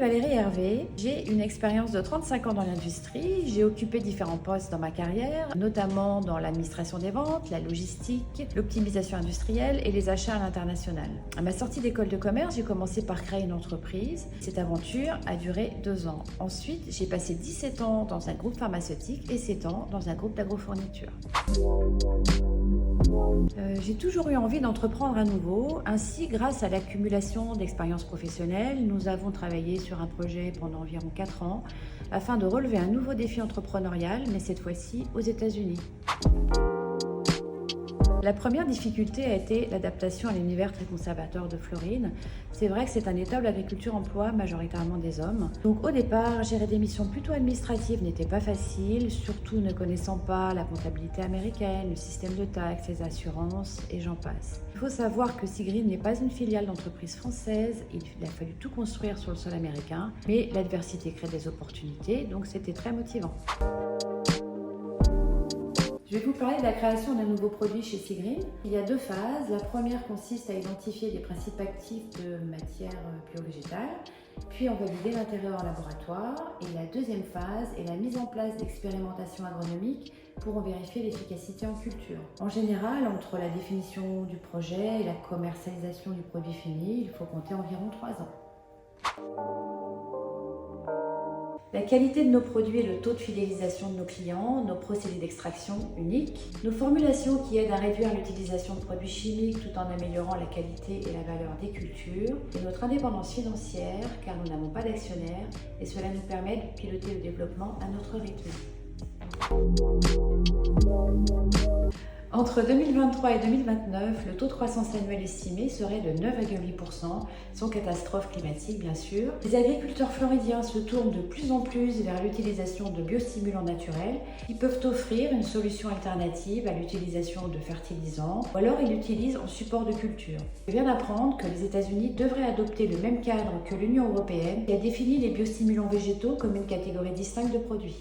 Valérie Hervé, j'ai une expérience de 35 ans dans l'industrie. J'ai occupé différents postes dans ma carrière, notamment dans l'administration des ventes, la logistique, l'optimisation industrielle et les achats à l'international. À ma sortie d'école de commerce, j'ai commencé par créer une entreprise. Cette aventure a duré 2 ans. Ensuite, j'ai passé 17 ans dans un groupe pharmaceutique et 7 ans dans un groupe d'agrofourniture. J'ai toujours eu envie d'entreprendre à nouveau. Ainsi, grâce à l'accumulation d'expériences professionnelles, nous avons travaillé sur un projet pendant environ 4 ans afin de relever un nouveau défi entrepreneurial, mais cette fois-ci aux États-Unis. La première difficulté a été l'adaptation à l'univers très conservateur de Floride. C'est vrai que c'est un État où l'agriculture emploie majoritairement des hommes. Donc au départ, gérer des missions plutôt administratives n'était pas facile, surtout ne connaissant pas la comptabilité américaine, le système de taxes, les assurances et j'en passe. Il faut savoir que Seagreen n'est pas une filiale d'entreprise française, il a fallu tout construire sur le sol américain, mais l'adversité crée des opportunités, donc c'était très motivant. Je vais vous parler de la création d'un nouveau produit chez Seagreen. Il y a 2 phases. La première consiste à identifier les principes actifs de matières bio-végétales, puis en valider l'intérieur en laboratoire. Et la deuxième phase est la mise en place d'expérimentations agronomiques pour en vérifier l'efficacité en culture. En général, entre la définition du projet et la commercialisation du produit fini, il faut compter environ 3 ans. La qualité de nos produits et le taux de fidélisation de nos clients, nos procédés d'extraction uniques, nos formulations qui aident à réduire l'utilisation de produits chimiques tout en améliorant la qualité et la valeur des cultures, et notre indépendance financière car nous n'avons pas d'actionnaires et cela nous permet de piloter le développement à notre rythme. Entre 2023 et 2029, le taux de croissance annuel estimé serait de 9,8%, sans catastrophe climatique bien sûr. Les agriculteurs floridiens se tournent de plus en plus vers l'utilisation de biostimulants naturels qui peuvent offrir une solution alternative à l'utilisation de fertilisants ou alors ils l'utilisent en support de culture. Je viens d'apprendre que les États-Unis devraient adopter le même cadre que l'Union européenne qui a défini les biostimulants végétaux comme une catégorie distincte de produits.